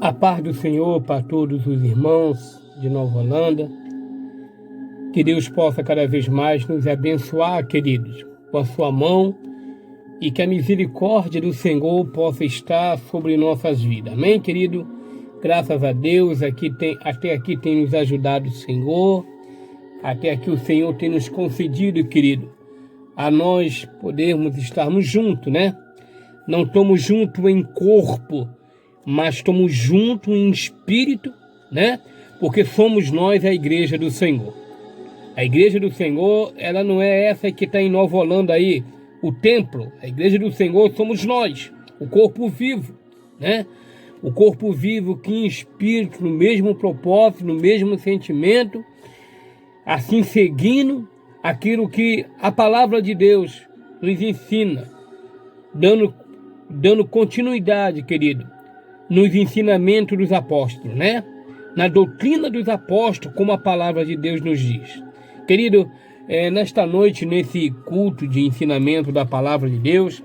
A paz do Senhor para todos os irmãos de Nova Holanda. Que Deus possa cada vez mais nos abençoar, queridos, com a sua mão e que a misericórdia do Senhor possa estar sobre nossas vidas. Amém, querido? Graças a Deus, até aqui tem nos ajudado o Senhor. Até aqui o Senhor tem nos concedido, querido, a nós podermos estarmos juntos, né? Não estamos juntos em corpo, mas estamos juntos em espírito, né? Porque somos nós a igreja do Senhor. A igreja do Senhor, ela não é essa que está em Nova Holanda aí, o templo. A igreja do Senhor somos nós, o corpo vivo, né? O corpo vivo que em espírito, no mesmo propósito, no mesmo sentimento, assim seguindo aquilo que a palavra de Deus nos ensina, dando continuidade, querido, nos ensinamentos dos apóstolos, né? Na doutrina dos apóstolos, como a palavra de Deus nos diz. Querido, nesta noite, nesse culto de ensinamento da palavra de Deus,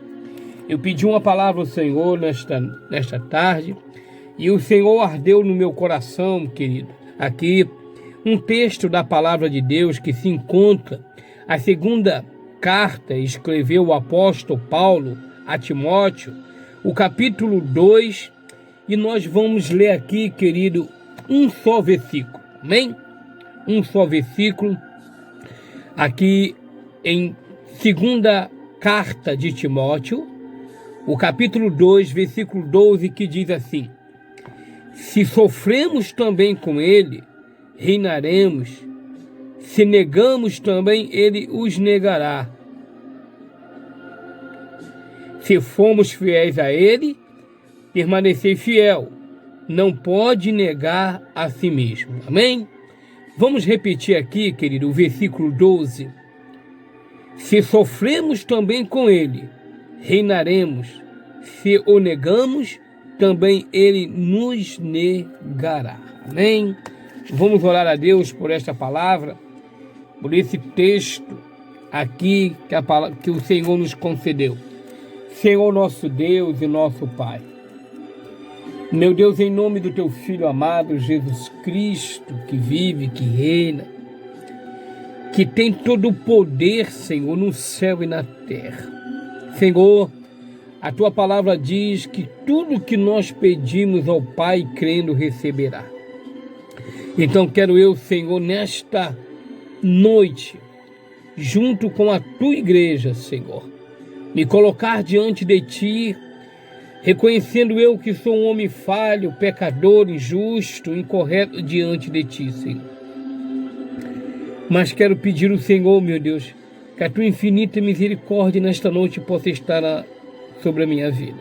eu pedi uma palavra ao Senhor nesta tarde, e o Senhor ardeu no meu coração, querido, aqui, um texto da palavra de Deus que se encontra, a segunda carta, escreveu o apóstolo Paulo a Timóteo, o capítulo 2, e nós vamos ler aqui, querido, um só versículo, amém? Um só versículo, aqui em segunda carta de Timóteo, o capítulo 2, versículo 12, que diz assim: se sofremos também com ele, reinaremos, se negamos também, ele os negará. Se formos fiéis a ele, permanecer fiel, não pode negar a si mesmo. Amém? Vamos repetir aqui, querido, o versículo 12. Se sofremos também com ele, reinaremos. Se o negamos, também ele nos negará. Amém? Vamos orar a Deus por esta palavra, por esse texto aqui que o Senhor nos concedeu. Senhor nosso Deus e nosso Pai, meu Deus, em nome do Teu Filho amado, Jesus Cristo, que vive, que reina, que tem todo o poder, Senhor, no céu e na terra. Senhor, a Tua palavra diz que tudo que nós pedimos ao Pai, crendo, receberá. Então quero eu, Senhor, nesta noite, junto com a Tua igreja, Senhor, me colocar diante de Ti, reconhecendo eu que sou um homem falho, pecador, injusto, incorreto diante de Ti, Senhor. Mas quero pedir ao Senhor, meu Deus, que a Tua infinita misericórdia nesta noite possa estar sobre a minha vida.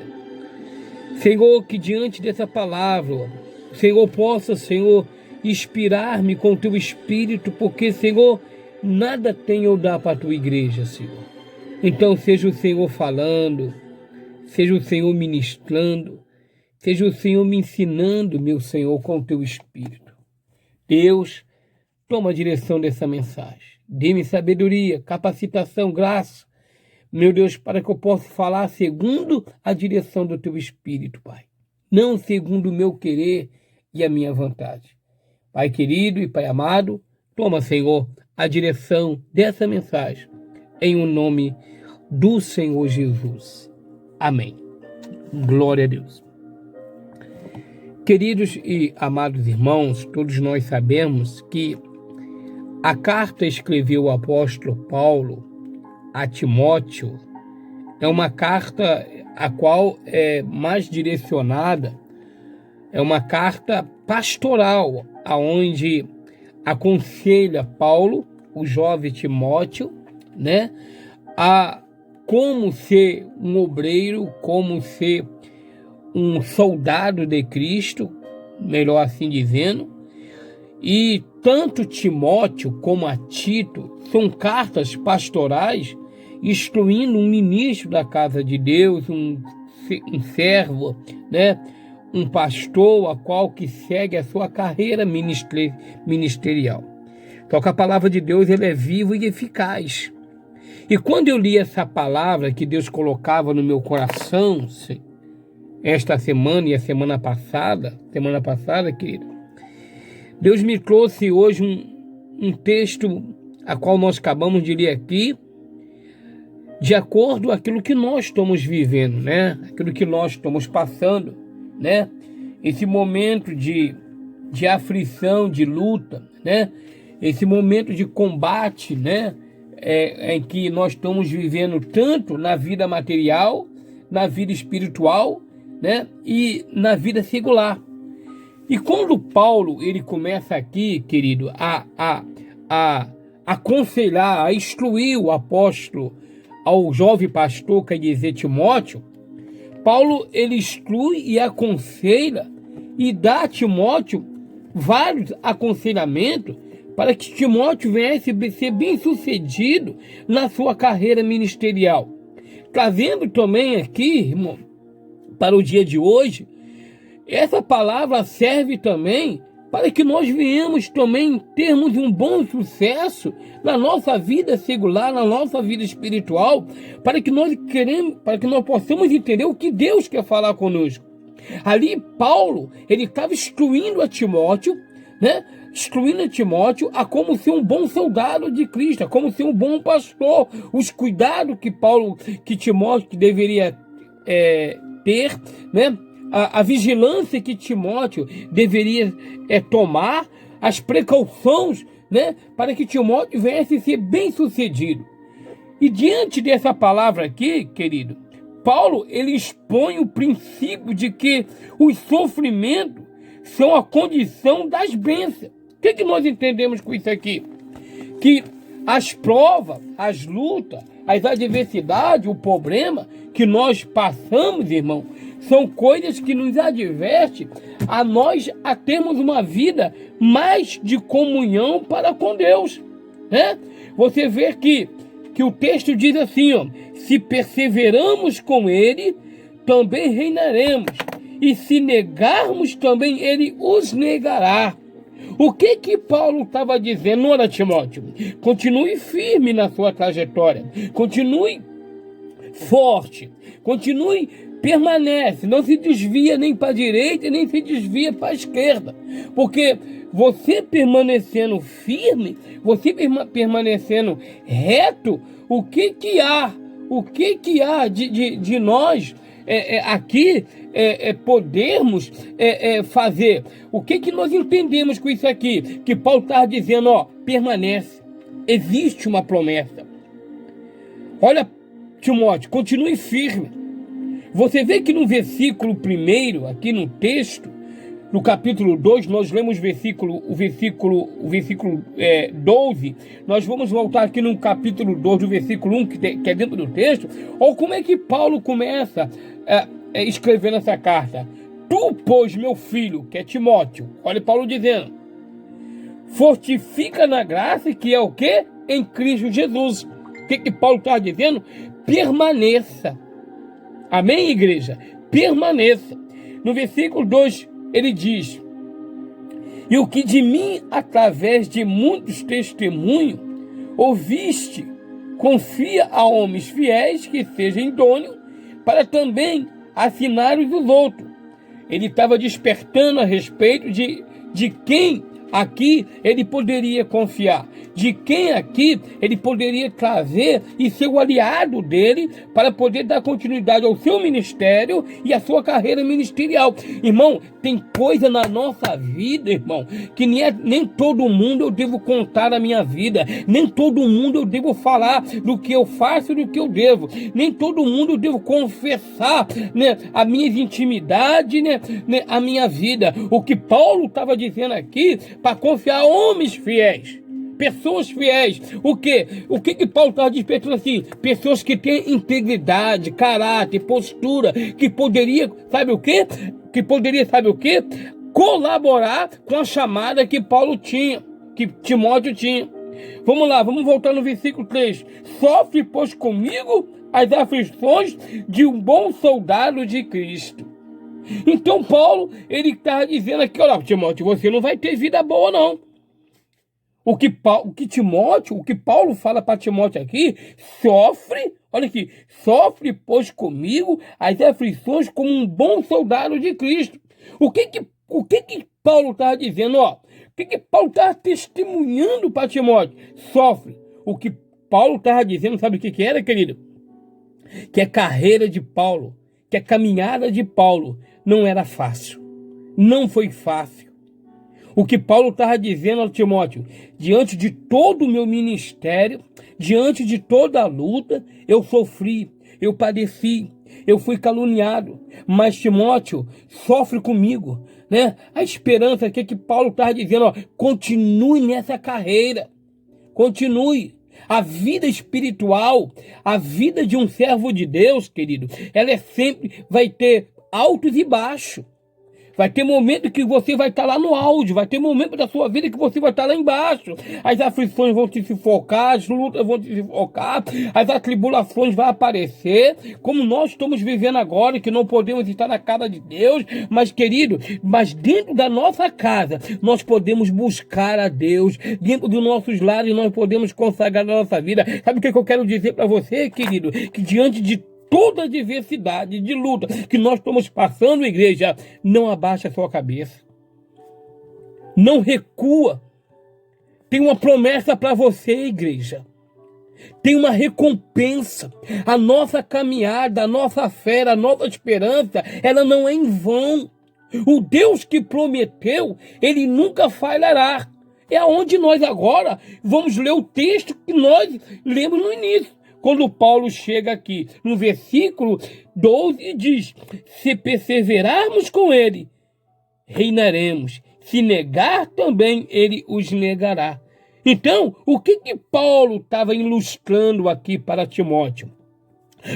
Senhor, que diante dessa palavra, o Senhor possa, Senhor, inspirar-me com o Teu Espírito, porque, Senhor, nada tenho eu dar para a Tua igreja, Senhor. Então seja o Senhor falando, seja o Senhor ministrando, seja o Senhor me ensinando, meu Senhor, com o Teu Espírito. Deus, toma a direção dessa mensagem. Dê-me sabedoria, capacitação, graça, meu Deus, para que eu possa falar segundo a direção do Teu Espírito, Pai. Não segundo o meu querer e a minha vontade. Pai querido e Pai amado, toma, Senhor, a direção dessa mensagem, em o nome do Senhor Jesus. Amém. Glória a Deus. Queridos e amados irmãos, todos nós sabemos que a carta escreveu o apóstolo Paulo a Timóteo é uma carta a qual é mais direcionada, é uma carta pastoral, aonde aconselha Paulo, o jovem Timóteo, né, a como ser um obreiro, como ser um soldado de Cristo, melhor assim dizendo. E tanto Timóteo como a Tito são cartas pastorais, instruindo um ministro da casa de Deus, um servo, né, um pastor a qual que segue a sua carreira ministerial. Só que a palavra de Deus ela é viva e eficaz. E quando eu li essa palavra que Deus colocava no meu coração, esta semana e a semana passada, querido, Deus me trouxe hoje um texto a qual nós acabamos de ler aqui, de acordo com aquilo que nós estamos vivendo, né? Aquilo que nós estamos passando, né? Esse momento de aflição, de luta, né? Esse momento de combate, né? Em que nós estamos vivendo tanto na vida material, na vida espiritual, né? E na vida secular. E quando Paulo ele começa aqui, querido, a aconselhar, a instruir o apóstolo ao jovem pastor, quer dizer, Timóteo, Paulo ele instrui e aconselha e dá a Timóteo vários aconselhamentos para que Timóteo viesse ser bem sucedido na sua carreira ministerial. Trazendo também aqui, irmão, para o dia de hoje, essa palavra serve também para que nós venhamos também termos um bom sucesso na nossa vida secular, na nossa vida espiritual, para que nós possamos entender o que Deus quer falar conosco. Ali Paulo, ele estava instruindo a Timóteo, né? Instruindo a Timóteo a como ser um bom soldado de Cristo, a como ser um bom pastor, os cuidados que Timóteo deveria ter, né? A vigilância que Timóteo deveria tomar, as precauções, né, para que Timóteo viesse ser bem sucedido. E diante dessa palavra aqui, querido, Paulo ele expõe o princípio de que os sofrimentos são a condição das bênçãos. O que nós entendemos com isso aqui? Que as provas, as lutas, as adversidades, o problema que nós passamos, irmão, são coisas que nos advertem a nós a termos uma vida mais de comunhão para com Deus, né? Você vê que o texto diz assim, ó, se perseveramos com Ele, também reinaremos, e se negarmos também, Ele os negará. O que Paulo estava dizendo? Ora, Timóteo, continue firme na sua trajetória, continue forte, permanece, não se desvia nem para a direita, nem se desvia para a esquerda, porque você permanecendo firme, você permanecendo reto, o que há de nós aqui podermos fazer? O que nós entendemos com isso aqui? Que Paulo está dizendo, ó, permanece, existe uma promessa. Olha, Timóteo, continue firme. Você vê que no versículo 1, aqui no texto, no capítulo 2, nós lemos o versículo 12, nós vamos voltar aqui no capítulo 2, do versículo 1, que é dentro do texto. Olha como é que Paulo começa escrevendo essa carta. Tu, pois, meu filho, que é Timóteo, olha Paulo dizendo, fortifica na graça que é o quê? Em Cristo Jesus. O que Paulo está dizendo? Permaneça. Amém, igreja? Permaneça. No versículo 2, ele diz, e o que de mim, através de muitos testemunhos, ouviste, confia a homens fiéis que sejam idôneos, para também assinar os outros. Ele estava despertando a respeito de quem aqui ele poderia confiar, de quem aqui ele poderia trazer e ser o aliado dele para poder dar continuidade ao seu ministério e à sua carreira ministerial. Irmão, tem coisa na nossa vida, irmão, que nem todo mundo eu devo contar a minha vida, nem todo mundo eu devo falar do que eu faço e do que eu devo, nem todo mundo eu devo confessar, né, a minha intimidade, né, a minha vida. O que Paulo estava dizendo aqui, para confiar homens fiéis, pessoas fiéis. O que Paulo está despertando assim? Pessoas que têm integridade, caráter, postura, que poderia, sabe o quê? Colaborar com a chamada que Paulo tinha, que Timóteo tinha. Vamos lá, vamos voltar no versículo 3. Sofre, pois, comigo as aflições de um bom soldado de Cristo. Então Paulo, ele está dizendo aqui, olha, Timóteo, você não vai ter vida boa não. o que Timóteo, o que Paulo fala para Timóteo aqui, sofre, olha aqui, sofre, pois, comigo as aflições como um bom soldado de Cristo. O que Paulo está dizendo, ó? O que Paulo está testemunhando para Timóteo? Sofre. O que Paulo estava dizendo, sabe o que era, querido? Que a carreira de Paulo, que a caminhada de Paulo não era fácil. Não foi fácil. O que Paulo estava dizendo a Timóteo, diante de todo o meu ministério, diante de toda a luta, eu sofri, eu padeci, eu fui caluniado, mas Timóteo sofre comigo, né? A esperança que Paulo estava dizendo, ó, continue nessa carreira, continue. A vida espiritual, a vida de um servo de Deus, querido, ela sempre vai ter altos e baixos. Vai ter momento que você vai estar lá no auge, vai ter momento da sua vida que você vai estar lá embaixo. As aflições vão te sufocar, as lutas vão te sufocar, as atribulações vão aparecer, como nós estamos vivendo agora, que não podemos estar na casa de Deus, mas querido, mas dentro da nossa casa, nós podemos buscar a Deus, dentro dos nossos lares nós podemos consagrar a nossa vida. Sabe o que eu quero dizer para você, querido? Que diante de toda a diversidade de luta que nós estamos passando, igreja, não abaixa a sua cabeça. Não recua. Tem uma promessa para você, igreja. Tem uma recompensa. A nossa caminhada, a nossa fé, a nossa esperança, ela não é em vão. O Deus que prometeu, ele nunca falhará. É aonde nós agora vamos ler o texto que nós lemos no início. Quando Paulo chega aqui, no versículo 12, diz: se perseverarmos com ele, reinaremos. Se negar também, ele os negará. Então, o que Paulo estava ilustrando aqui para Timóteo?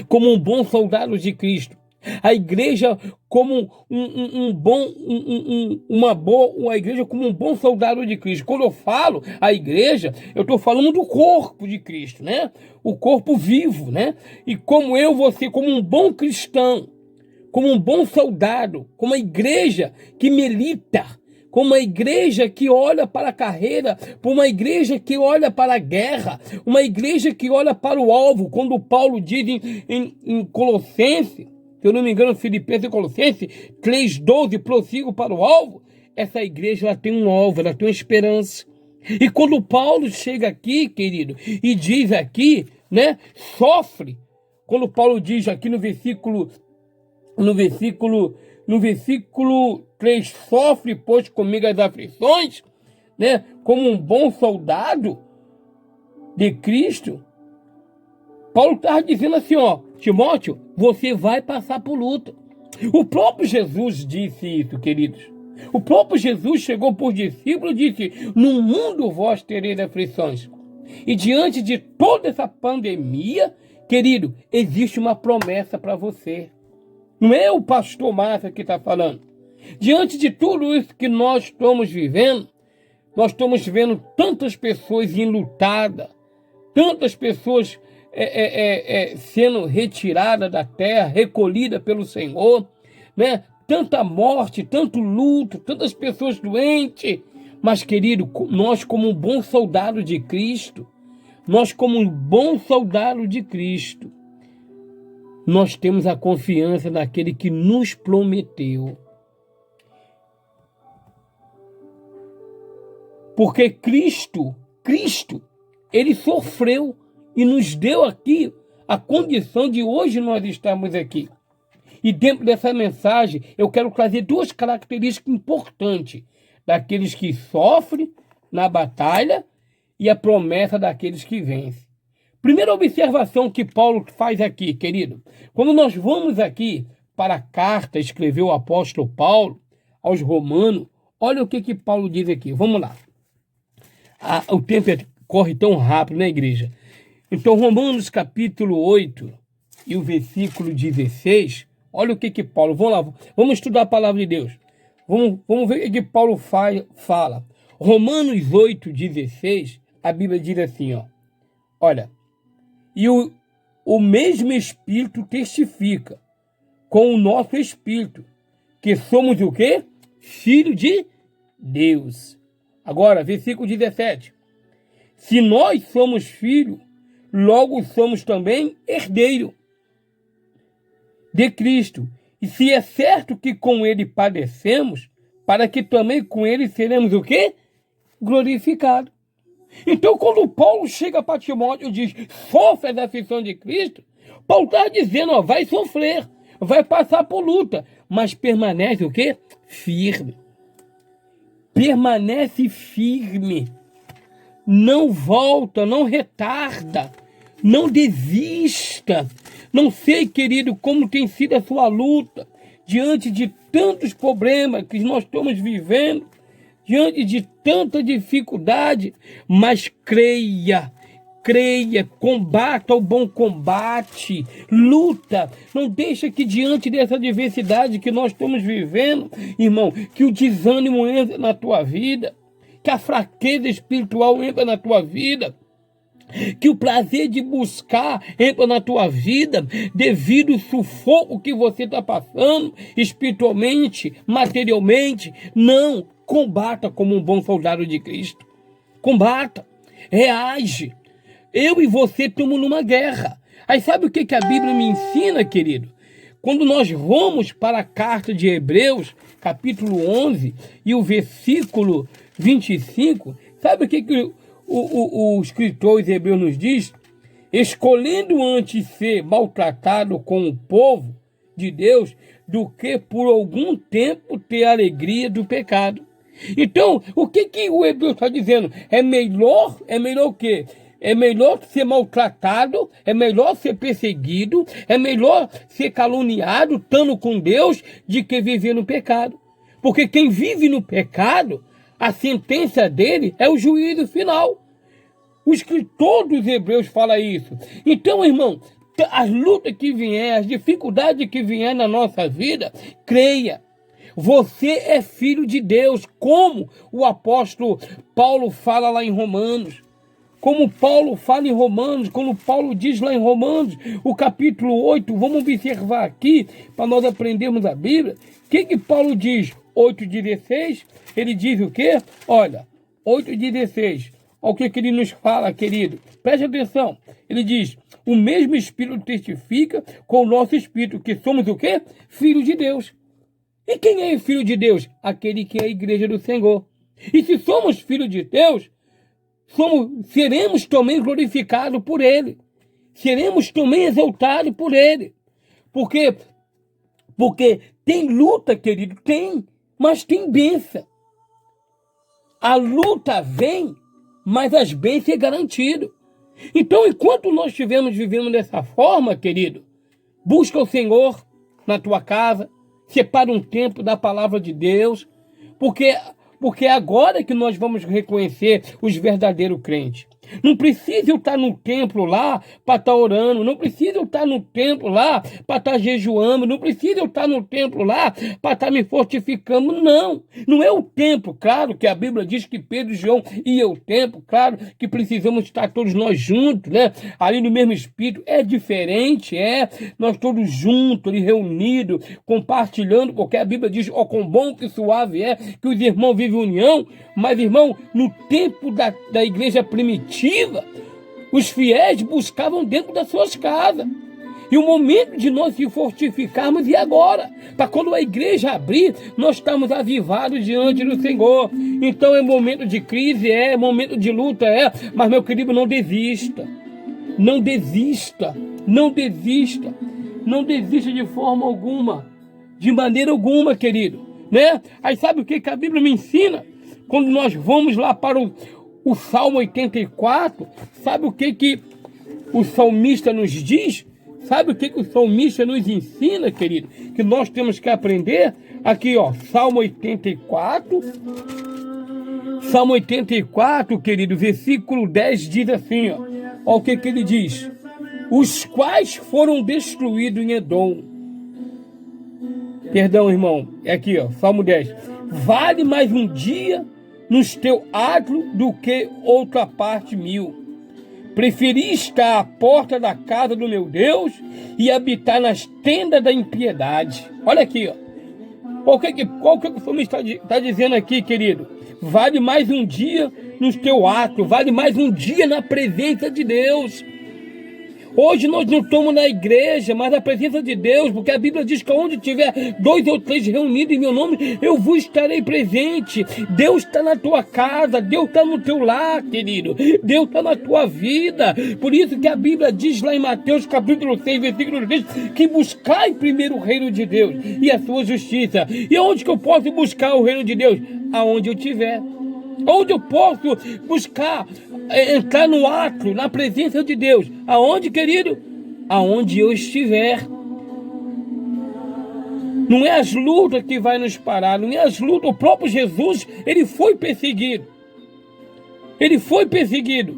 Como um bom soldado de Cristo, a igreja como a igreja como um bom soldado de Cristo. Quando eu falo a igreja, eu estou falando do corpo de Cristo, né? O corpo vivo, né? E como você, como um bom cristão, como um bom soldado, como a igreja que milita, como uma igreja que olha para a carreira, como uma igreja que olha para a guerra, uma igreja que olha para o alvo. Quando Paulo diz em Colossenses, se eu não me engano, Filipenses e Colossenses 3,12, prossigo para o alvo, essa igreja ela tem um alvo, ela tem uma esperança. E quando Paulo chega aqui, querido, e diz aqui, né, sofre, quando Paulo diz aqui no versículo 3, sofre, pois, comigo as aflições, né, como um bom soldado de Cristo, Paulo estava dizendo assim, ó, Timóteo, você vai passar por luta. O próprio Jesus disse isso, queridos. O próprio Jesus chegou por discípulo e disse, no mundo vós tereis aflições. E diante de toda essa pandemia, querido, existe uma promessa para você. Não é o pastor Márcio que está falando. Diante de tudo isso que nós estamos vivendo, nós estamos vendo tantas pessoas enlutadas, tantas pessoas sendo retirada da terra, recolhida pelo Senhor, né? Tanta morte, tanto luto, tantas pessoas doentes. Mas, querido, nós como um bom soldado de Cristo, nós temos a confiança naquele que nos prometeu. Porque Cristo, ele sofreu e nos deu aqui a condição de hoje nós estarmos aqui. E dentro dessa mensagem, eu quero trazer duas características importantes daqueles que sofrem na batalha e a promessa daqueles que vencem. Primeira observação que Paulo faz aqui, querido. Quando nós vamos aqui para a carta, escreveu o apóstolo Paulo aos Romanos, olha o que Paulo diz aqui. Vamos lá. O tempo corre tão rápido, né, igreja? Então, Romanos capítulo 8 e o versículo 16, olha o que Paulo... Vamos lá, vamos estudar a palavra de Deus. Vamos ver o que Paulo fala. Romanos 8, 16, a Bíblia diz assim, ó. Olha, e o mesmo Espírito testifica com o nosso Espírito que somos o quê? Filho de Deus. Agora, versículo 17. Se nós somos filhos, logo somos também herdeiros de Cristo. E se é certo que com ele padecemos, para que também com ele seremos o quê? Glorificados. Então, quando Paulo chega para Timóteo e diz, sofre a aflição de Cristo, Paulo está dizendo, vai sofrer, vai passar por luta, mas permanece o quê? Firme. Permanece firme. Não volta, não retarda, não desista. Não sei, querido, como tem sido a sua luta diante de tantos problemas que nós estamos vivendo, diante de tanta dificuldade, mas creia, combata o bom combate, luta, não deixa que diante dessa adversidade que nós estamos vivendo, irmão, que o desânimo entre na tua vida, que a fraqueza espiritual entra na tua vida, que o prazer de buscar entra na tua vida devido ao sufoco que você está passando espiritualmente, materialmente. Não, combata como um bom soldado de Cristo. Combata, reage. Eu e você estamos numa guerra. Aí sabe o que a Bíblia me ensina, querido? Quando nós vamos para a carta de Hebreus, capítulo 11, e o versículo 25, sabe o que o escritor Hebreus nos diz? Escolhendo antes ser maltratado com o povo de Deus do que por algum tempo ter a alegria do pecado. Então, o que o Hebreus está dizendo? É melhor o quê? É melhor ser maltratado, é melhor ser perseguido, é melhor ser caluniado, estando com Deus, de que viver no pecado. Porque quem vive no pecado, a sentença dele é o juízo final. O escritor dos Hebreus fala isso. Então, irmão, as lutas que vier, as dificuldades que vier na nossa vida, creia. Você é filho de Deus, como o apóstolo Paulo fala lá em Romanos. Como Paulo fala em Romanos, como Paulo diz lá em Romanos, o capítulo 8, vamos observar aqui, para nós aprendermos a Bíblia. O que Paulo diz? 8,16, ele diz o quê? Olha, 8,16, olha o que ele nos fala, querido. Preste atenção, ele diz, o mesmo Espírito testifica com o nosso Espírito, que somos o quê? Filhos de Deus. E quem é filho de Deus? Aquele que é a igreja do Senhor. E se somos filhos de Deus, seremos também glorificados por Ele. Seremos também exaltados por Ele. Porque tem luta, querido, tem, mas tem bênção. A luta vem, mas as bênçãos é garantido. Então, enquanto nós estivermos vivendo dessa forma, querido, busca o Senhor na tua casa, separa um tempo da palavra de Deus, porque é agora que nós vamos reconhecer os verdadeiros crentes. Não precisa eu estar no templo lá para estar orando, não precisa eu estar no templo lá para estar jejuando, não precisa eu estar no templo lá para estar me fortificando, não. Não é o templo, claro que a Bíblia diz que Pedro e João iam ao templo, claro que precisamos estar todos nós juntos, né? Ali no mesmo espírito, é diferente, nós todos juntos, ali reunidos, compartilhando, porque a Bíblia diz, ó, quão bom que suave é que os irmãos vivem união, mas irmão, no tempo da igreja primitiva, os fiéis buscavam dentro das suas casas. E o momento de nós se fortificarmos é agora. Para quando a igreja abrir, nós estamos avivados diante do Senhor. Então é momento de crise, é momento de luta, mas meu querido, não desista. Não desista. Não desista. Não desista de forma alguma. De maneira alguma, querido. Né? Aí sabe o que a Bíblia me ensina? Quando nós vamos lá para o Salmo 84, sabe o que o salmista nos diz? Sabe o que o salmista nos ensina, querido? Que nós temos que aprender? Aqui, ó, Salmo 84. Salmo 84, querido, versículo 10 diz assim, ó. Olha o que ele diz. Os quais foram destruídos em Edom. Perdão, irmão. É aqui, ó, Salmo 10. Vale mais um dia nos teu átrio do que outra parte 1000. Preferi estar à porta da casa do meu Deus e habitar nas tendas da impiedade. Olha aqui, ó. Qual que o salmista está dizendo aqui, querido? Vale mais um dia no teu ato, vale mais um dia na presença de Deus. Hoje nós não estamos na igreja, mas na presença de Deus, porque a Bíblia diz que onde tiver 2 ou 3 reunidos em meu nome, eu vos estarei presente. Deus está na tua casa, Deus está no teu lar, querido. Deus está na tua vida. Por isso que a Bíblia diz lá em Mateus capítulo 6, versículo 3, que buscai primeiro o reino de Deus e a sua justiça. E onde que eu posso buscar o reino de Deus? Aonde eu estiver. Onde eu posso buscar, entrar no ato, na presença de Deus? Aonde, querido? Aonde eu estiver. Não é as lutas que vai nos parar, não é as lutas. O próprio Jesus, ele foi perseguido. Ele foi perseguido.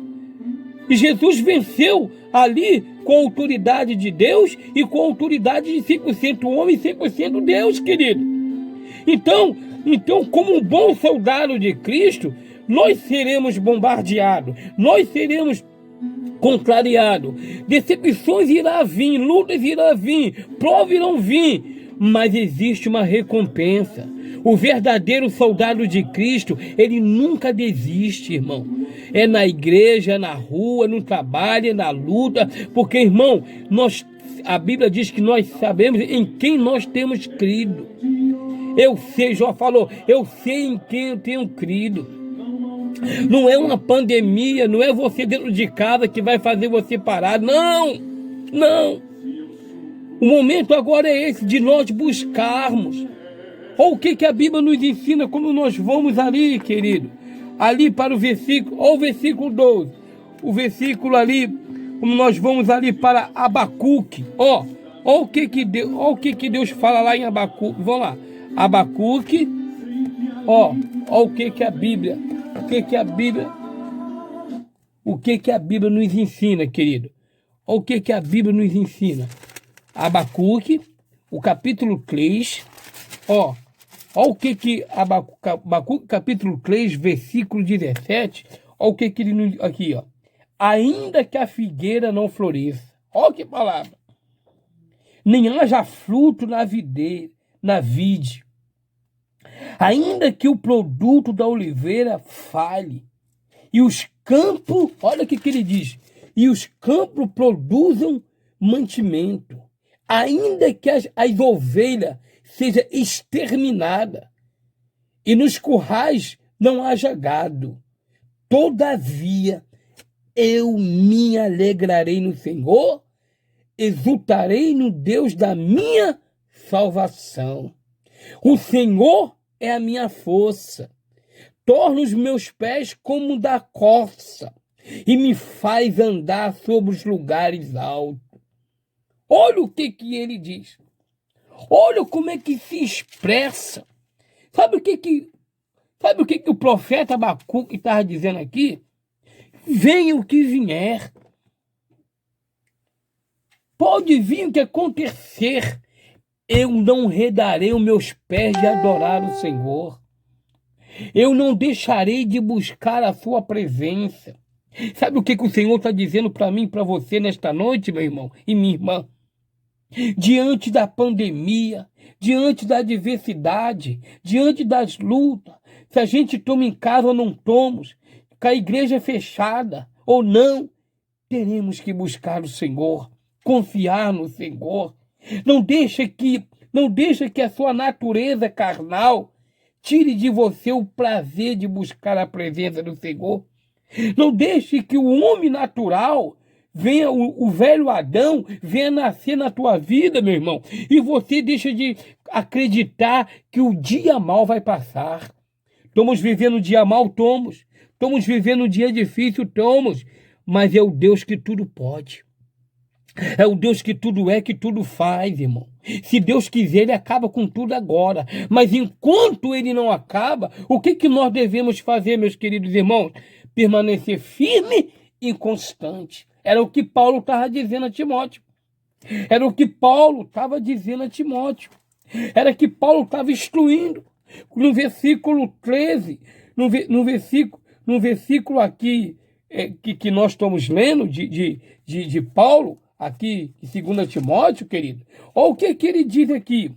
E Jesus venceu ali com a autoridade de Deus e com a autoridade de 100% homem e 100% Deus, querido. Então, como um bom soldado de Cristo, nós seremos bombardeados, nós seremos contrariados, decepções irão vir, lutas irão vir, provas irão vir, mas existe uma recompensa. O verdadeiro soldado de Cristo, ele nunca desiste, irmão. É na igreja, é na rua, no trabalho, é na luta, porque, irmão, a Bíblia diz que nós sabemos em quem nós temos crido. Eu sei, Jó falou, eu sei em quem eu tenho crido. Não é uma pandemia, não é você dentro de casa que vai fazer você parar. Não, não. O momento agora é esse, de nós buscarmos. Olha o que a Bíblia nos ensina quando nós vamos ali, querido. Ali para o versículo, olha o versículo 12. O versículo ali, como nós vamos ali para Abacuque. Olha o que Deus fala lá em Abacuque. Vamos lá. Abacuque, o que a Bíblia nos ensina, querido. O que a Bíblia nos ensina. Abacuque, o capítulo 3, o que Abacuque, capítulo 3, versículo 17, o que ele nos, aqui, ainda que a figueira não floresça, que palavra, nem haja fruto na vide, ainda que o produto da oliveira falhe, e os campos, olha o que ele diz, e os campos produzam mantimento, ainda que as ovelhas seja exterminada, e nos currais não haja gado, todavia eu me alegrarei no Senhor, exultarei no Deus da minha salvação. O Senhor é a minha força, torna os meus pés como da corça e me faz andar sobre os lugares altos. Olha o que ele diz. Olha como é que se expressa. Sabe o que o profeta Abacuque estava dizendo aqui? Venha o que vier. Pode vir o que acontecer. Eu não redarei os meus pés de adorar o Senhor. Eu não deixarei de buscar a sua presença. Sabe o que o Senhor está dizendo para mim e para você nesta noite, meu irmão e minha irmã? Diante da pandemia, diante da adversidade, diante das lutas, se a gente toma em casa ou não tomamos, com a igreja fechada ou não, teremos que buscar o Senhor, confiar no Senhor. Não deixa que a sua natureza carnal tire de você o prazer de buscar a presença do Senhor. Não deixe que o homem natural venha, o velho Adão, venha nascer na tua vida, meu irmão, e você deixa de acreditar que o dia mal vai passar. Estamos vivendo um dia mal, estamos vivendo um dia difícil, mas é o Deus que tudo pode. É o Deus que tudo é, que tudo faz, irmão. Se Deus quiser, Ele acaba com tudo agora. Mas enquanto Ele não acaba, o que nós devemos fazer, meus queridos irmãos? Permanecer firme e constante. Era o que Paulo estava dizendo a Timóteo. Era o que Paulo estava dizendo a Timóteo. Era que Paulo estava instruindo. No versículo 13, no versículo aqui que nós estamos lendo de Paulo, aqui em 2 Timóteo, querido. Olha o que ele diz aqui.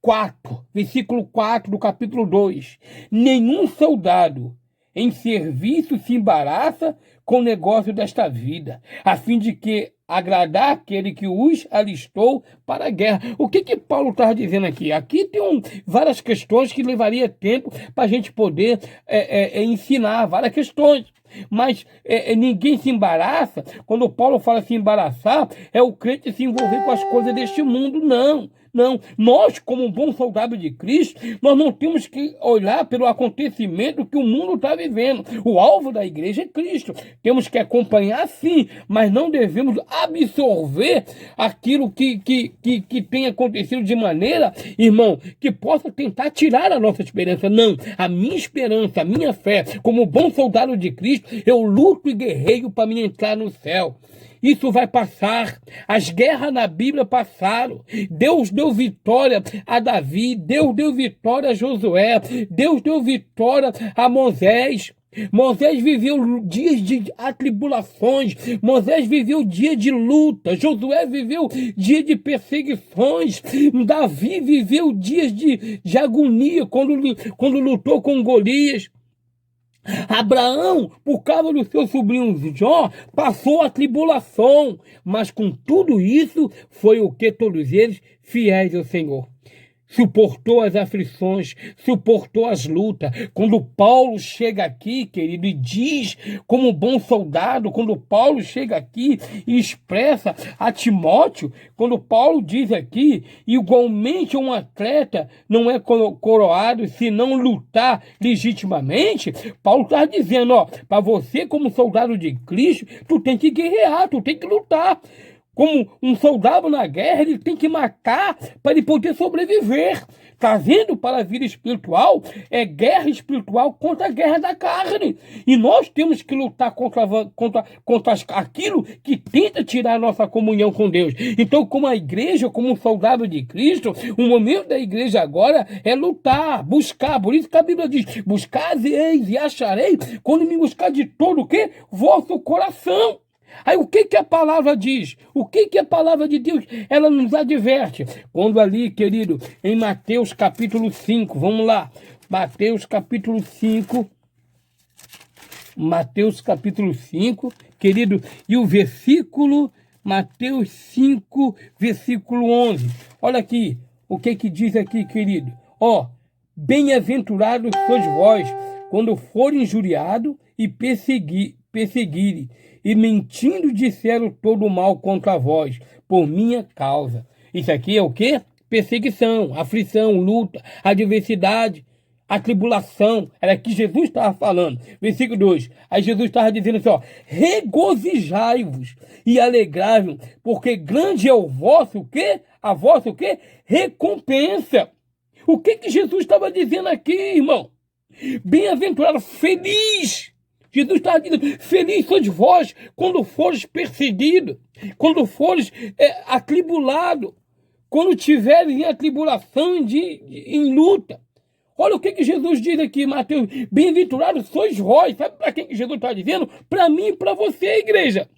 4, versículo 4 do capítulo 2. Nenhum soldado em serviço se embaraça com o negócio desta vida, a fim de que agradar aquele que os alistou para a guerra. O que Paulo está dizendo aqui? Aqui tem várias questões que levaria tempo para a gente poder ensinar, várias questões. Mas ninguém se embaraça. Quando Paulo fala se embaraçar, é o crente se envolver com as coisas deste mundo. Não. Não, nós, como um bom soldado de Cristo, nós não temos que olhar pelo acontecimento que o mundo está vivendo. O alvo da igreja é Cristo. Temos que acompanhar, sim, mas não devemos absorver aquilo que tem acontecido de maneira, irmão, que possa tentar tirar a nossa esperança. Não, a minha esperança, a minha fé, como bom soldado de Cristo, eu luto e guerreio para me entrar no céu. Isso vai passar. As guerras na Bíblia passaram. Deus deu vitória a Davi, Deus deu vitória a Josué, Deus deu vitória a Moisés. Moisés viveu dias de atribulações, Moisés viveu dia de luta, Josué viveu dia de perseguições, Davi viveu dias de agonia quando lutou com Golias. Abraão, por causa do seu sobrinho Jó, passou a tribulação, mas com tudo isso foi o que todos eles fiéis ao Senhor. Suportou as aflições, suportou as lutas. Quando Paulo chega aqui, querido, e diz, como bom soldado, quando Paulo chega aqui e expressa a Timóteo, quando Paulo diz aqui, igualmente um atleta não é coroado se não lutar legitimamente, Paulo está dizendo, ó, para você como soldado de Cristo, tu tem que guerrear, tu tem que lutar. Como um soldado na guerra, ele tem que matar para ele poder sobreviver. Trazendo para a vida espiritual, é guerra espiritual contra a guerra da carne. E nós temos que lutar contra aquilo que tenta tirar a nossa comunhão com Deus. Então, como a igreja, como um soldado de Cristo, o momento da igreja agora é lutar, buscar. Por isso que a Bíblia diz, buscar-eis e acharei, quando me buscar de todo o quê? Vosso coração. Aí o que a palavra diz? O que a palavra de Deus, ela nos adverte? Quando ali, querido, em Mateus capítulo 5, vamos lá, Mateus capítulo 5, querido, e o versículo, Mateus 5, versículo 11, olha aqui, o que diz aqui, querido? Ó, bem-aventurados sois vós, quando forem injuriados e perseguirem, e mentindo disseram todo o mal contra vós, por minha causa. Isso aqui é o quê? Perseguição, aflição, luta, adversidade, a tribulação. Era que Jesus estava falando. Versículo 2. Aí Jesus estava dizendo assim, ó, regozijai-vos e alegrai-vos, porque grande é o vosso, o quê? A vossa, o quê? Recompensa. O que Jesus estava dizendo aqui, irmão? Bem-aventurado, feliz. Jesus está dizendo, feliz sois vós quando fores perseguido, quando fores atribulado, quando tiveres em atribulação, em luta. Olha o que Jesus diz aqui, Mateus, bem-aventurados sois vós. Sabe para quem Jesus está dizendo? Para mim e para você, igreja.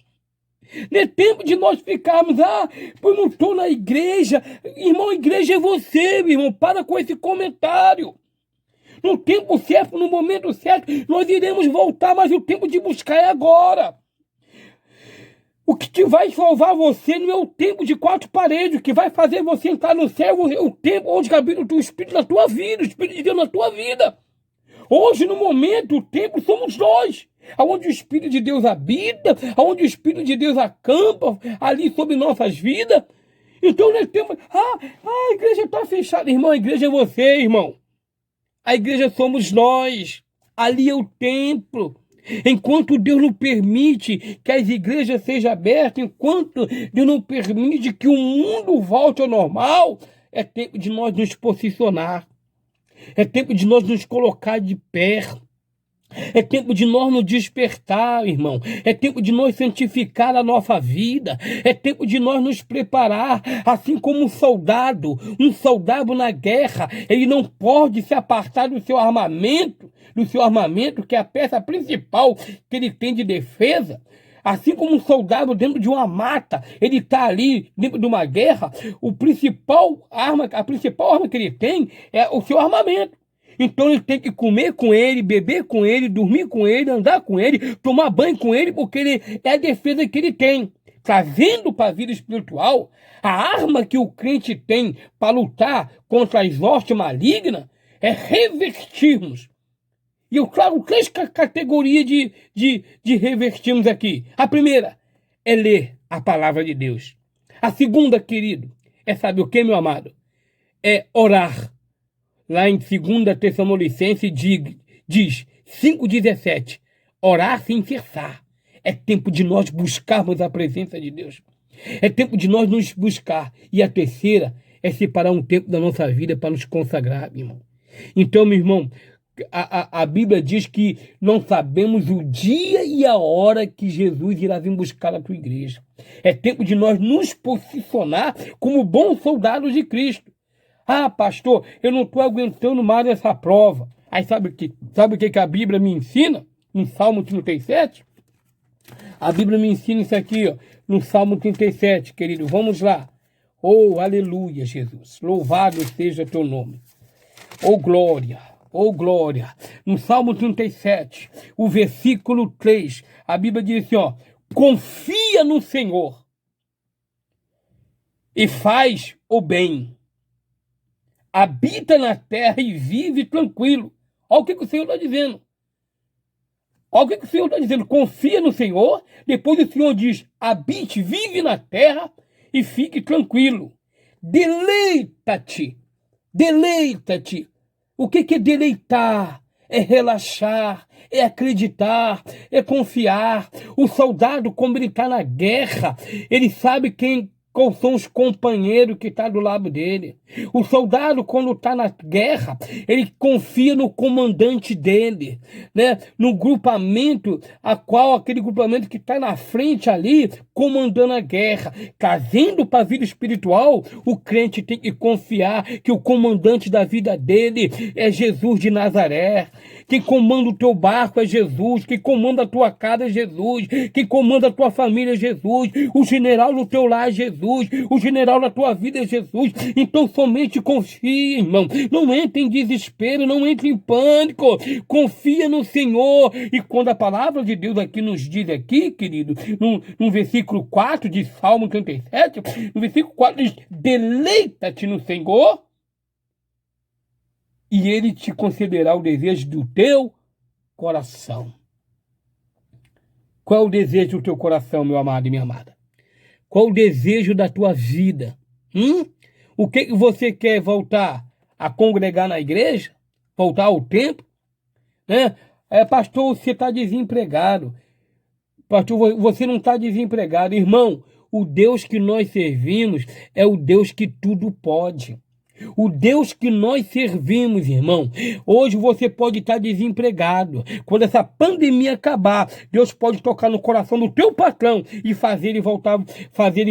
Não é tempo de nós ficarmos, eu não estou na igreja. Irmão, a igreja é você, meu irmão, para com esse comentário. No tempo certo, no momento certo, nós iremos voltar, mas o tempo de buscar é agora. O que te vai salvar você não é o tempo de quatro paredes, o que vai fazer você entrar no céu é o tempo onde habita o teu Espírito na tua vida, o Espírito de Deus na tua vida. Hoje, no momento, o tempo somos nós, aonde o Espírito de Deus habita, aonde o Espírito de Deus acampa ali sobre nossas vidas. Então nós temos, a igreja está fechada. Irmão, a igreja é você, irmão. A igreja somos nós, ali é o templo. Enquanto Deus não permite que as igrejas sejam abertas, enquanto Deus não permite que o mundo volte ao normal, é tempo de nós nos posicionar. É tempo de nós nos colocar de pé. É tempo de nós nos despertar, irmão. É tempo de nós santificar a nossa vida. É tempo de nós nos preparar, assim como um soldado na guerra, ele não pode se apartar do seu armamento, que é a peça principal que ele tem de defesa. Assim como um soldado dentro de uma mata, ele está ali dentro de uma guerra, a principal arma que ele tem é o seu armamento. Então ele tem que comer com ele, beber com ele, dormir com ele, andar com ele, tomar banho com ele, porque ele é a defesa que ele tem. Trazendo para a vida espiritual, a arma que o crente tem para lutar contra as hostes malignas é revertirmos. E eu trago 3 categorias de revertirmos aqui. A primeira é ler a palavra de Deus. A segunda, querido, é saber o que, meu amado? É orar. Lá em 2 Tessalonicenses diz 5,17, orar sem cessar. É tempo de nós buscarmos a presença de Deus. É tempo de nós nos buscar. E a terceira é separar um tempo da nossa vida para nos consagrar, meu irmão. Então, meu irmão, a Bíblia diz que não sabemos o dia e a hora que Jesus irá vir buscar a tua igreja. É tempo de nós nos posicionar como bons soldados de Cristo. Ah, pastor, eu não estou aguentando mais essa prova. Aí sabe o que a Bíblia me ensina? Em Salmo 37? A Bíblia me ensina isso aqui, ó, no Salmo 37, querido. Vamos lá. Oh, aleluia, Jesus. Louvado seja teu nome. Oh, glória. Oh, glória. No Salmo 37, o versículo 3, a Bíblia diz assim, ó, confia no Senhor e faz o bem. Habita na terra e vive tranquilo. Olha o que o Senhor está dizendo. Olha o que o Senhor está dizendo. Confia no Senhor. Depois o Senhor diz, habite, vive na terra e fique tranquilo. Deleita-te. Deleita-te. O que é deleitar? É relaxar, é acreditar, é confiar. O soldado, como ele está na guerra, ele sabe quais são os companheiros que estão do lado dele. O soldado, quando está na guerra, ele confia no comandante dele, né? No grupamento, aquele grupamento que está na frente ali, comandando a guerra. Trazendo para a vida espiritual, o crente tem que confiar que o comandante da vida dele é Jesus de Nazaré. Quem comanda o teu barco é Jesus. Quem comanda a tua casa é Jesus. Quem comanda a tua família é Jesus. O general no teu lar é Jesus. O general na tua vida é Jesus. Então somente confia, irmão. Não entre em desespero, não entre em pânico. Confia no Senhor. E quando a palavra de Deus aqui nos diz aqui, querido, no versículo 4 de Salmo 37, no versículo 4 diz, deleita-te no Senhor e ele te concederá o desejo do teu coração. Qual é o desejo do teu coração, meu amado e minha amada? Qual é o desejo da tua vida? O que você quer? Voltar a congregar na igreja? Voltar ao templo? Né? Pastor, você está desempregado. Pastor, você não está desempregado. Irmão, o Deus que nós servimos é o Deus que tudo pode. O Deus que nós servimos, irmão, hoje você pode estar desempregado. Quando essa pandemia acabar, Deus pode tocar no coração do teu patrão e fazer ele voltar, fazer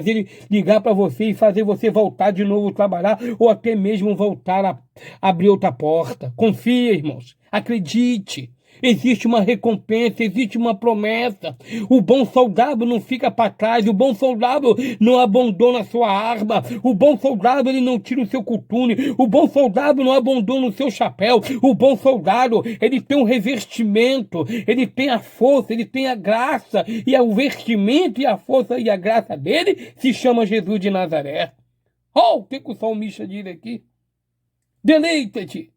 ele ligar para você e fazer você voltar de novo a trabalhar ou até mesmo voltar a abrir outra porta. Confia, irmãos, acredite. Existe uma recompensa, existe uma promessa. O bom soldado não fica para trás, o bom soldado não abandona a sua arma, o bom soldado ele não tira o seu coturno, o bom soldado não abandona o seu chapéu, o bom soldado ele tem um revestimento, ele tem a força, ele tem a graça, e o vestimento e a força e a graça dele se chama Jesus de Nazaré. Oh, o que o salmista diz aqui? Deleita-te.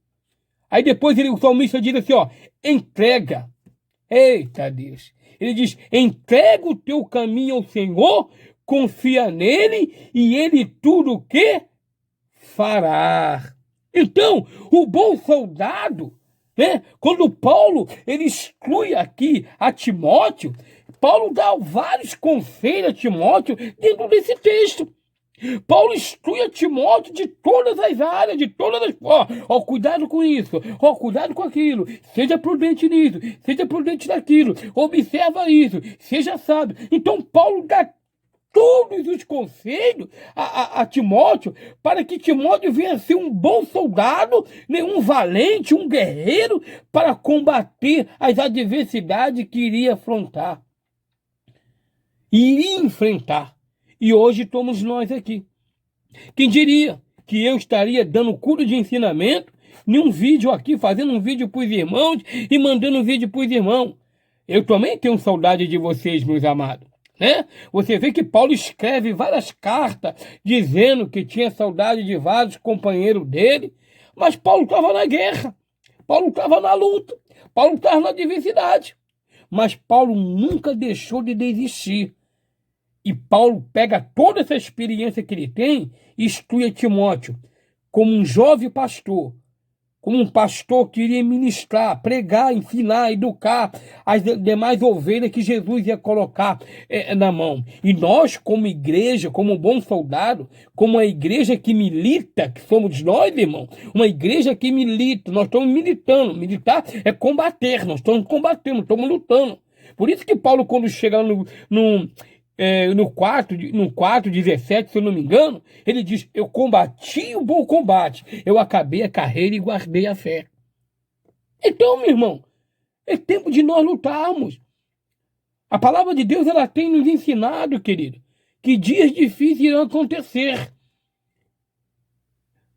Aí depois o salmista diz assim, ó, entrega. Eita Deus. Ele diz, entrega o teu caminho ao Senhor, confia nele e ele tudo o que fará. Então, o bom soldado, né? Quando Paulo ele exclui aqui a Timóteo, Paulo dá vários conselhos a Timóteo dentro desse texto. Paulo instrui a Timóteo de todas as áreas, de todas as... cuidado com isso, cuidado com aquilo, seja prudente nisso, seja prudente naquilo, observa isso, seja sábio. Então Paulo dá todos os conselhos a Timóteo, para que Timóteo venha a ser um bom soldado, um valente, um guerreiro, para combater as adversidades que iria afrontar, iria enfrentar. E hoje estamos nós aqui. Quem diria que eu estaria dando curso de ensinamento nenhum vídeo aqui, fazendo um vídeo para os irmãos e mandando um vídeo para os irmãos. Eu também tenho saudade de vocês, meus amados. Né? Você vê que Paulo escreve várias cartas dizendo que tinha saudade de vários companheiros dele, mas Paulo estava na guerra, Paulo estava na luta, Paulo estava na adversidade. Mas Paulo nunca deixou de desistir. E Paulo pega toda essa experiência que ele tem e instrui Timóteo como um jovem pastor, como um pastor que iria ministrar, pregar, ensinar, educar as demais ovelhas que Jesus ia colocar na mão. E nós, como igreja, como um bom soldado, como uma igreja que milita, que somos nós, irmão, uma igreja que milita, nós estamos militando. Militar é combater, nós estamos combatendo, estamos lutando. Por isso que Paulo, quando chega no 4:17, se eu não me engano, ele diz: eu combati o bom combate, eu acabei a carreira e guardei a fé. Então, meu irmão, é tempo de nós lutarmos. A palavra de Deus, ela tem nos ensinado, querido, que dias difíceis irão acontecer.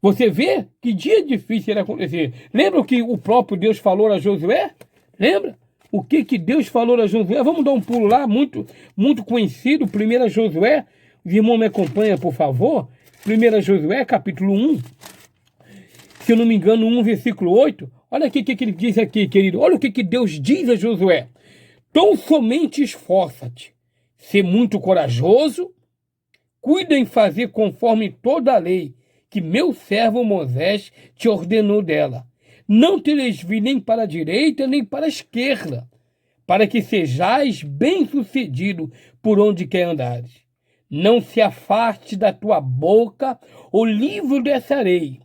Você vê que dias difíceis irão acontecer. Lembra o que o próprio Deus falou a Josué? Lembra? O que Deus falou a Josué? Vamos dar um pulo lá, muito conhecido, 1 Josué. Os irmãos me acompanham, por favor. 1 Josué, capítulo 1. Se eu não me engano, 1, versículo 8. Olha aqui o que ele diz aqui, querido. Olha o que Deus diz a Josué. Tão somente esforça-te, sê muito corajoso, cuida em fazer conforme toda a lei que meu servo Moisés te ordenou dela. Não te desvie nem para a direita, nem para a esquerda, para que sejais bem-sucedido por onde quer andares. Não se afaste da tua boca o livro dessa lei.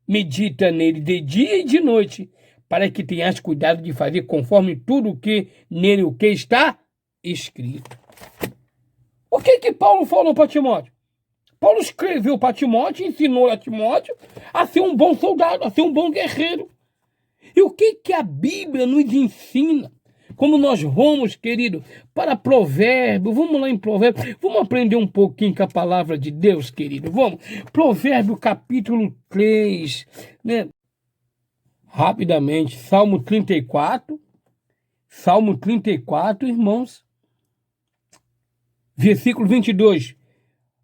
Medita nele de dia e de noite, para que tenhas cuidado de fazer conforme tudo o que nele o que está escrito. O que Paulo falou para Timóteo? Paulo escreveu para Timóteo, ensinou a Timóteo a ser um bom soldado, a ser um bom guerreiro. E o que a Bíblia nos ensina? Como nós vamos, querido, para Provérbio, vamos lá em Provérbio, vamos aprender um pouquinho com a palavra de Deus, querido, vamos. Provérbio capítulo 3, né? Rapidamente, Salmo 34, irmãos, versículo 22.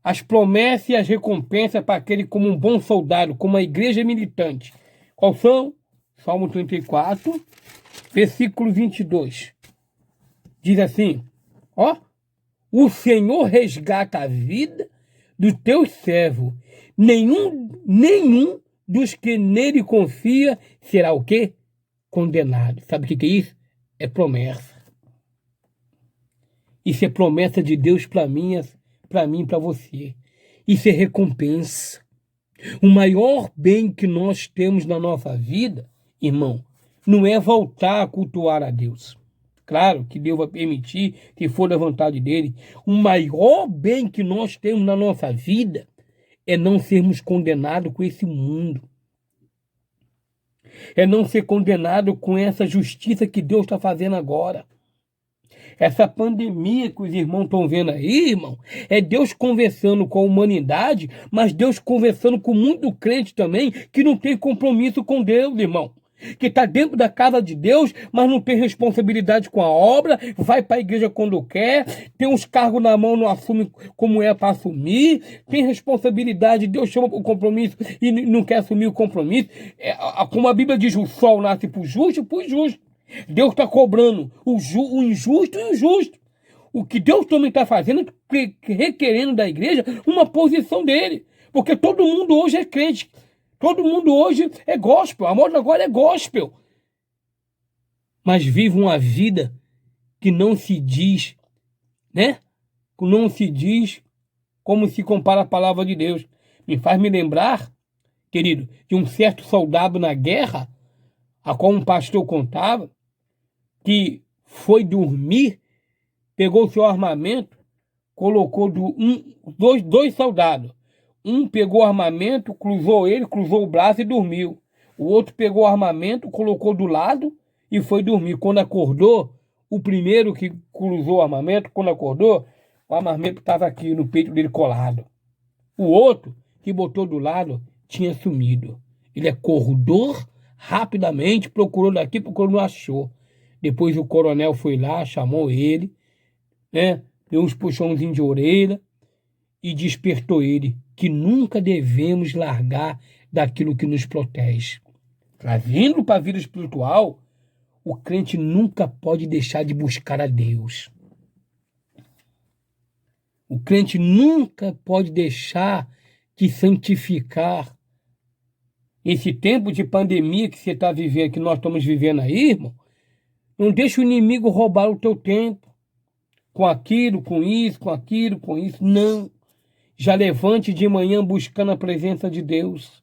As promessas e as recompensas para aquele como um bom soldado, como a igreja militante. Qual são? Salmo 34, versículo 22. Diz assim, ó: o Senhor resgata a vida do teu servo. Nenhum dos que nele confia será o quê? Condenado. Sabe o que é isso? É promessa. Isso é promessa de Deus para mim, para você. Isso é recompensa. O maior bem que nós temos na nossa vida, irmão, não é voltar a cultuar a Deus. Claro que Deus vai permitir, se for da vontade dele. O maior bem que nós temos na nossa vida é não sermos condenados com esse mundo. É não ser condenado com essa justiça que Deus está fazendo agora. Essa pandemia que os irmãos estão vendo aí, irmão, é Deus conversando com a humanidade, mas Deus conversando com muito crente também, que não tem compromisso com Deus, irmão. Que está dentro da casa de Deus, mas não tem responsabilidade com a obra, vai para a igreja quando quer, tem uns cargos na mão, não assume como é para assumir, tem responsabilidade, Deus chama para o compromisso e não quer assumir o compromisso. Como a Bíblia diz, o sol nasce para o justo e para o injusto. Deus está cobrando o injusto e o justo. O que Deus também está fazendo é requerendo da igreja uma posição dele. Porque todo mundo hoje é crente. Todo mundo hoje é gospel. A moda agora é gospel. Mas vive uma vida que não se diz, né? Não se diz como se compara a palavra de Deus. Me faz me lembrar, querido, de um certo soldado na guerra, a qual um pastor contava, que foi dormir, pegou o seu armamento, colocou dois soldados. Um pegou o armamento, cruzou o braço e dormiu. O outro pegou o armamento, colocou do lado e foi dormir. Quando acordou, o primeiro que cruzou o armamento, quando acordou, o armamento estava aqui no peito dele colado. O outro que botou do lado tinha sumido. Ele acordou, rapidamente, procurou daqui, procurou, não achou. Depois o coronel foi lá, chamou ele, né? Deu uns puxãozinhos de orelha e despertou ele que nunca devemos largar daquilo que nos protege. Trazendo para a vida espiritual, o crente nunca pode deixar de buscar a Deus. O crente nunca pode deixar de santificar. Esse tempo de pandemia que você está vivendo, que nós estamos vivendo aí, irmão, não deixa o inimigo roubar o teu tempo. Com aquilo, com isso, com aquilo, com isso. Não. Já levante de manhã buscando a presença de Deus.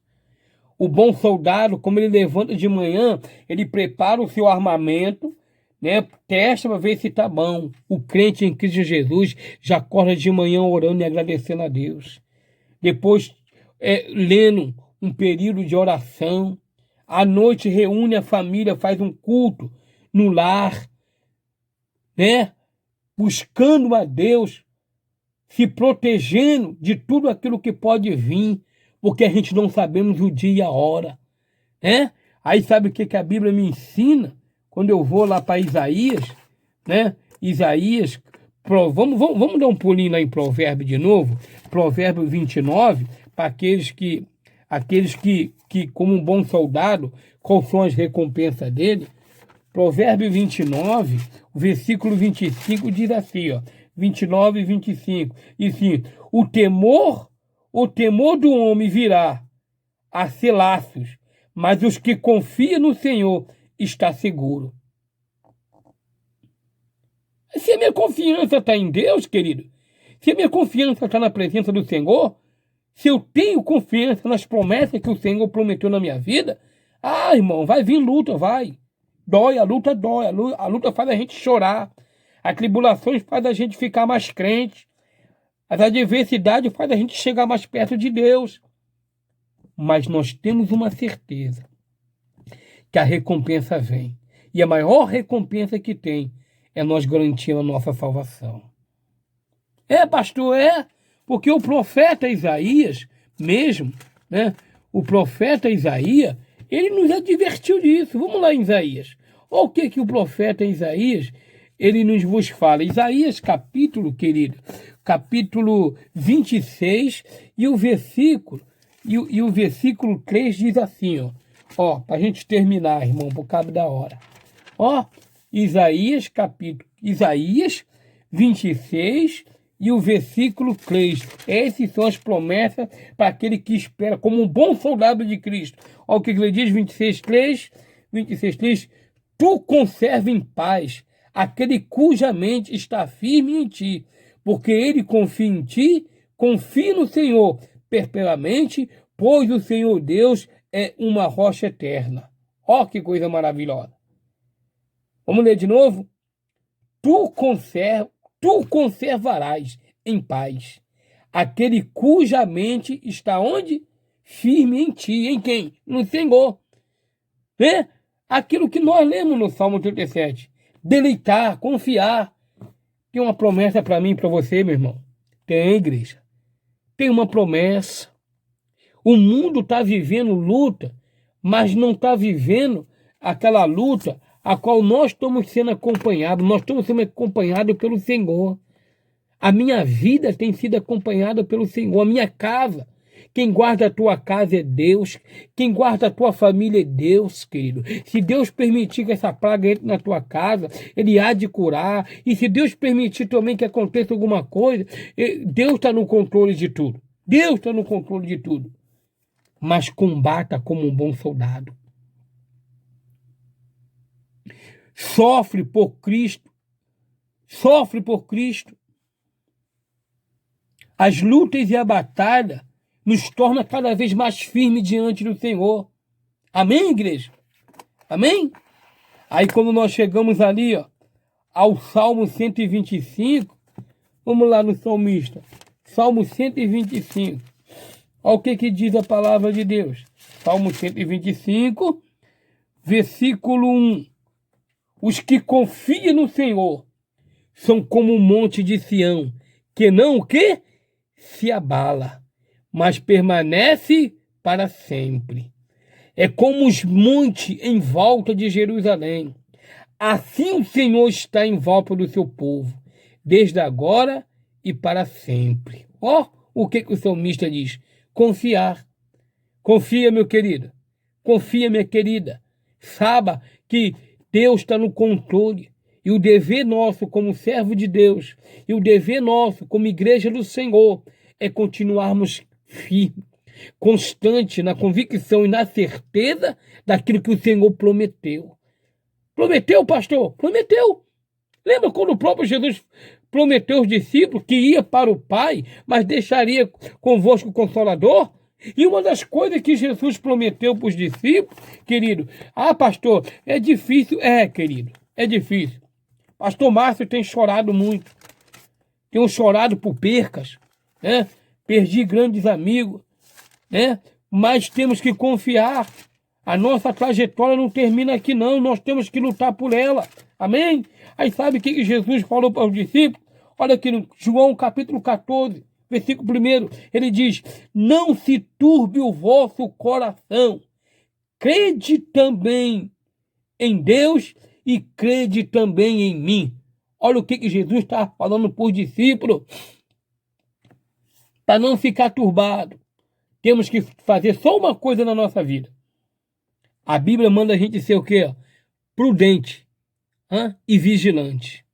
O bom soldado, como ele levanta de manhã, ele prepara o seu armamento, né? Testa para ver se está bom. O crente em Cristo Jesus já acorda de manhã orando e agradecendo a Deus. Depois, lendo um período de oração. À noite reúne a família, faz um culto no lar, né? Buscando a Deus, se protegendo de tudo aquilo que pode vir, porque a gente não sabemos o dia e a hora, né? Aí sabe o que a Bíblia me ensina? Quando eu vou lá para Isaías, né? Isaías, vamos dar um pulinho lá em Provérbio de novo, Provérbio 29, para aqueles que, como um bom soldado, quais são as recompensas dele? Provérbio 29, o versículo 25 diz assim, ó, 29 e 25, e sim, o temor do homem virá a ser laços, mas os que confiam no Senhor está seguro. Se a minha confiança está em Deus, querido, se a minha confiança está na presença do Senhor, se eu tenho confiança nas promessas que o Senhor prometeu na minha vida, irmão, vai vir luta, vai. Dói, a luta faz a gente chorar, as tribulações faz a gente ficar mais crente, as adversidades faz a gente chegar mais perto de Deus. Mas nós temos uma certeza, que a recompensa vem. E a maior recompensa que tem é nós garantirmos a nossa salvação. Pastor, porque o profeta Isaías mesmo, né? O profeta Isaías, ele nos advertiu disso. Vamos lá em Isaías. Olha o que o profeta Isaías, ele nos fala. Isaías capítulo, querido, capítulo 26 e o versículo, e o versículo 3 diz assim, ó, para a gente terminar, irmão, por causa da hora. Ó, Isaías 26 e o versículo 3. Essas são as promessas para aquele que espera como um bom soldado de Cristo. Olha o que ele diz, 26:3. Tu conserva em paz aquele cuja mente está firme em ti, porque ele confia em ti, confia no Senhor perpetuamente, pois o Senhor Deus é uma rocha eterna. Ó, que coisa maravilhosa. Vamos ler de novo? Tu conservarás em paz aquele cuja mente está onde? Firme em ti. Em quem? No Senhor. Né? Aquilo que nós lemos no Salmo 37. Deleitar, confiar. Tem uma promessa para mim e para você, meu irmão. Tem, igreja. Tem uma promessa. O mundo está vivendo luta, mas não está vivendo aquela luta a qual nós estamos sendo acompanhados. Nós estamos sendo acompanhados pelo Senhor. A minha vida tem sido acompanhada pelo Senhor. A minha casa. Quem guarda a tua casa é Deus. Quem guarda a tua família é Deus, querido. Se Deus permitir que essa praga entre na tua casa, Ele há de curar. E se Deus permitir também que aconteça alguma coisa, Deus está no controle de tudo. Deus está no controle de tudo. Mas combata como um bom soldado. Sofre por Cristo. Sofre por Cristo. As lutas e a batalha nos torna cada vez mais firmes diante do Senhor. Amém, igreja? Amém? Aí quando nós chegamos ali, ó, ao Salmo 125, vamos lá no salmista. Salmo 125. Olha o que diz a palavra de Deus. Salmo 125, versículo 1. Os que confiam no Senhor são como um monte de Sião, que não o quê? Se abala, mas permanece para sempre. é como os montes em volta de Jerusalém. Assim o Senhor está em volta do seu povo, desde agora e para sempre. Ó, o que o salmista diz? Confiar. Confia, meu querido. Confia, minha querida. Saiba que Deus está no controle. E o dever nosso como servo de Deus, e o dever nosso como igreja do Senhor, é continuarmos firmes, constante na convicção e na certeza daquilo que o Senhor prometeu. Prometeu, pastor? Prometeu. Lembra quando o próprio Jesus prometeu aos discípulos que ia para o Pai, mas deixaria convosco o Consolador? E uma das coisas que Jesus prometeu para os discípulos, querido, pastor, é difícil. Querido, é difícil. Pastor Márcio tem chorado muito. Tenho chorado por percas, né? Perdi grandes amigos, né? Mas temos que confiar. A nossa trajetória não termina aqui, não. Nós temos que lutar por ela. Amém? Aí sabe o que Jesus falou para os discípulos? Olha aqui no João capítulo 14, versículo 1. Ele diz: não se turbe o vosso coração. Crede também em Deus e crede também em mim. Olha o que Jesus está falando para os discípulos. Para não ficar turbado, temos que fazer só uma coisa na nossa vida. A Bíblia manda a gente ser o quê? Prudente e vigilante.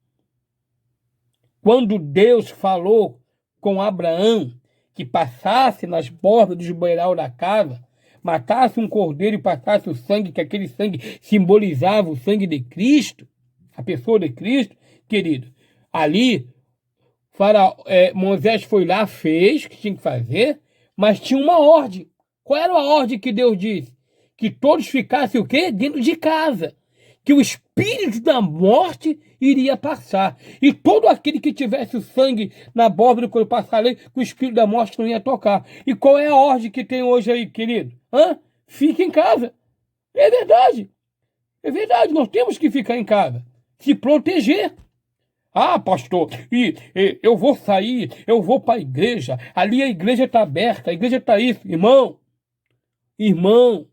Quando Deus falou com Abraão que passasse nas bordas do beiral da casa, matasse um cordeiro e passasse o sangue, que aquele sangue simbolizava o sangue de Cristo, a pessoa de Cristo, querido, ali Moisés foi lá, fez o que tinha que fazer, mas tinha uma ordem. Qual era a ordem que Deus disse? Que todos ficassem o quê? Dentro de casa. Que o espírito da morte iria passar. E todo aquele que tivesse o sangue na abóbora quando passar ali, que o espírito da morte não ia tocar. E qual é a ordem que tem hoje aí, querido? Fique em casa. É verdade. É verdade, nós temos que ficar em casa. Se proteger. Pastor, eu vou sair, eu vou para a igreja. Ali a igreja está aberta, a igreja está isso. Irmão,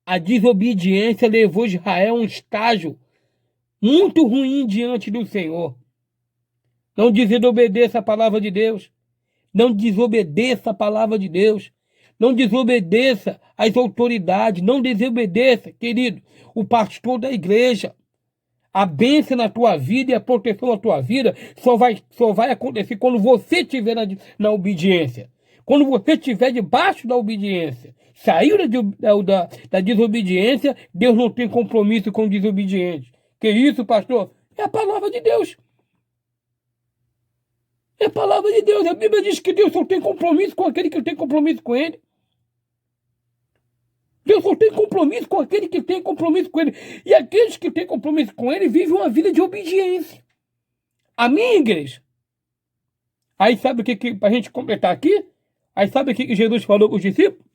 a desobediência levou Israel a um estágio muito ruim diante do Senhor. Não desobedeça a palavra de Deus. Não desobedeça a palavra de Deus. Não desobedeça as autoridades. Não desobedeça, querido, o pastor da igreja. A bênção na tua vida e a proteção na tua vida só vai acontecer quando você estiver na obediência. Quando você estiver debaixo da obediência. Saiu da desobediência, Deus não tem compromisso com o desobediente. Que isso, pastor? É a palavra de Deus. É a palavra de Deus. A Bíblia diz que Deus só tem compromisso com aquele que tem compromisso com Ele. Deus só tem compromisso com aquele que tem compromisso com Ele. E aqueles que têm compromisso com Ele vivem uma vida de obediência. A minha igreja. Aí sabe o que para a gente completar aqui? Aí sabe o que Jesus falou para os discípulos?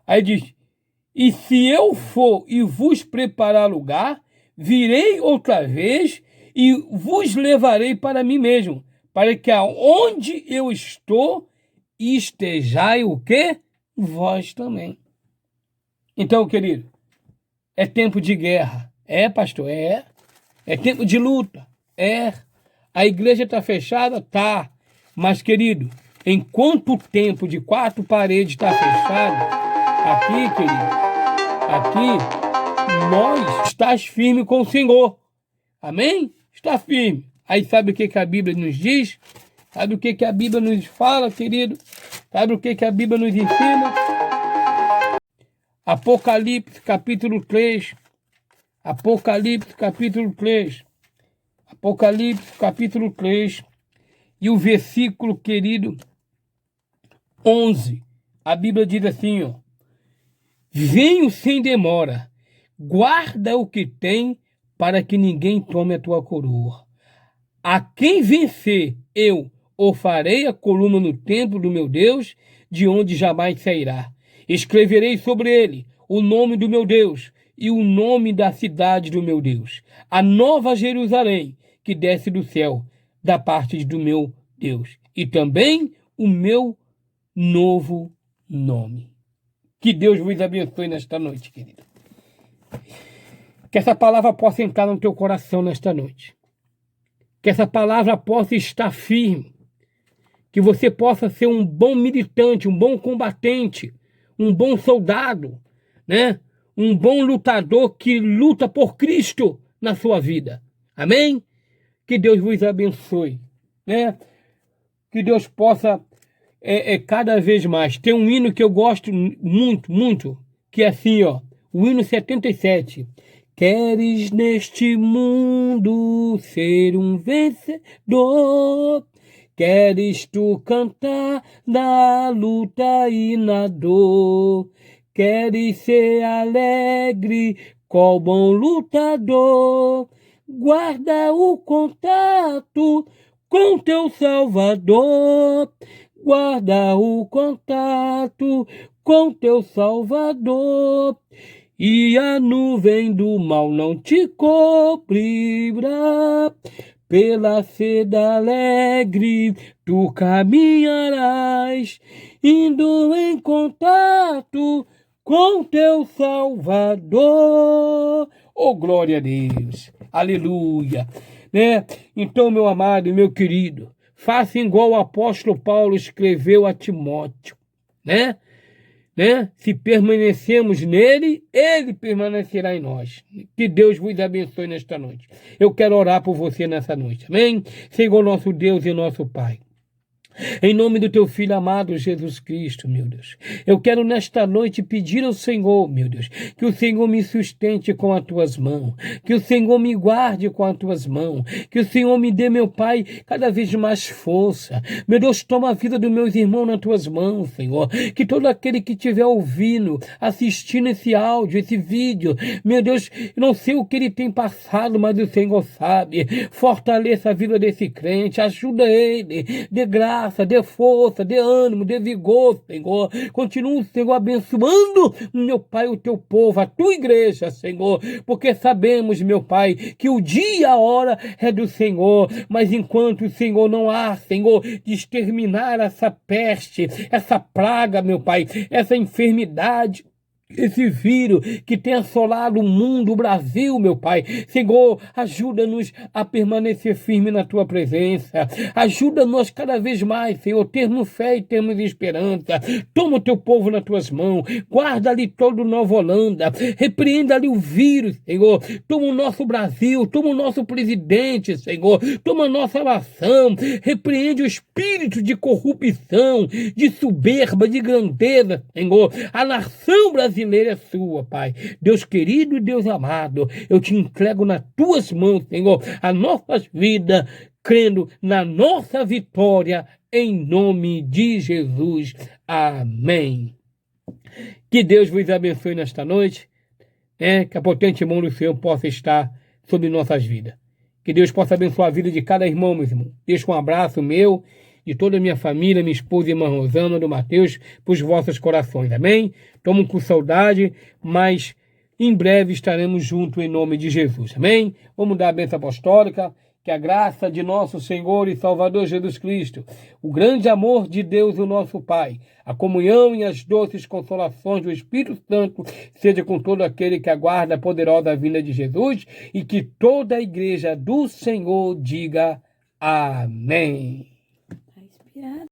Aí diz: e se eu for e vos preparar lugar, virei outra vez e vos levarei para mim mesmo, para que aonde eu estou, estejai o quê? Vós também. Então, querido, é tempo de guerra. Pastor, é. É tempo de luta. A igreja está fechada? Tá. Mas, querido, enquanto o tempo de 4 paredes está fechado, aqui, querido, nós estás firme com o Senhor. Amém? Está firme. Aí sabe o que a Bíblia nos diz? Sabe o que a Bíblia nos fala, querido? Sabe o que a Bíblia nos ensina? Apocalipse capítulo 3. Apocalipse capítulo 3. Apocalipse capítulo 3. E o versículo, querido, 11. A Bíblia diz assim, ó: venho sem demora, guarda o que tem, para que ninguém tome a tua coroa. A quem vencer, eu o farei a coluna no templo do meu Deus, de onde jamais sairá. Escreverei sobre ele o nome do meu Deus e o nome da cidade do meu Deus, a nova Jerusalém, que desce do céu, da parte do meu Deus, e também o meu novo nome. Que Deus vos abençoe nesta noite, querido. Que essa palavra possa entrar no teu coração nesta noite. Que essa palavra possa estar firme. Que você possa ser um bom militante, um bom combatente, um bom soldado, né? Um bom lutador que luta por Cristo na sua vida. Amém? Que Deus vos abençoe, né? Que Deus possa cada vez mais. Tem um hino que eu gosto muito, muito, que é assim, ó, o hino 77. Queres neste mundo ser um vencedor? Queres tu cantar na luta e na dor? Queres ser alegre, qual bom lutador? Guarda o contato com teu Salvador. Guarda o contato com teu Salvador. E a nuvem do mal não te cobrirá. Pela seda alegre tu caminharás, indo em contato com teu Salvador. Oh, glória a Deus! Aleluia! Né? Então, meu amado e meu querido, faça igual o apóstolo Paulo escreveu a Timóteo, né? Se permanecemos nele, ele permanecerá em nós. Que Deus vos abençoe nesta noite. Eu quero orar por você nessa noite, amém? Senhor nosso Deus e nosso Pai, em nome do teu Filho amado Jesus Cristo, meu Deus, eu quero nesta noite pedir ao Senhor, meu Deus, que o Senhor me sustente com as tuas mãos, que o Senhor me guarde com as tuas mãos, que o Senhor me dê, meu Pai, cada vez mais força. Meu Deus, toma a vida dos meus irmãos nas tuas mãos, Senhor, que todo aquele que estiver ouvindo, assistindo esse áudio, esse vídeo, meu Deus, não sei o que ele tem passado, mas o Senhor sabe. Fortaleça a vida desse crente, ajuda ele, dê graça, dê força, dê ânimo, dê vigor, Senhor. Continua, Senhor, abençoando, meu Pai, o teu povo, a tua igreja, Senhor, porque sabemos, meu Pai, que o dia e a hora é do Senhor, mas enquanto o Senhor não há, Senhor, de exterminar essa peste, essa praga, meu Pai, essa enfermidade, esse vírus que tem assolado o mundo, o Brasil, meu Pai. Senhor, ajuda-nos a permanecer firme na Tua presença. Ajuda-nos cada vez mais, Senhor, termos fé e termos esperança. Toma o Teu povo nas Tuas mãos. Guarda ali todo Nova Holanda. Repreenda ali o vírus, Senhor. Toma o nosso Brasil. Toma o nosso presidente, Senhor. Toma a nossa nação. Repreende o espírito de corrupção, de soberba, de grandeza, Senhor. A nação brasileira é sua, Pai. Deus querido e Deus amado, eu te entrego nas tuas mãos, Senhor, as nossas vidas, crendo na nossa vitória, em nome de Jesus. Amém. Que Deus vos abençoe nesta noite, que a potente mão do Senhor possa estar sobre nossas vidas. Que Deus possa abençoar a vida de cada irmão, meus irmãos. Deixa um abraço meu, de toda a minha família, minha esposa e irmã Rosana, do Mateus, para os vossos corações, amém? Estamos com saudade, mas em breve estaremos juntos em nome de Jesus, amém? Vamos dar a bênção apostólica, que a graça de nosso Senhor e Salvador Jesus Cristo, o grande amor de Deus, o nosso Pai, a comunhão e as doces consolações do Espírito Santo, seja com todo aquele que aguarda a poderosa vinda de Jesus, e que toda a igreja do Senhor diga amém.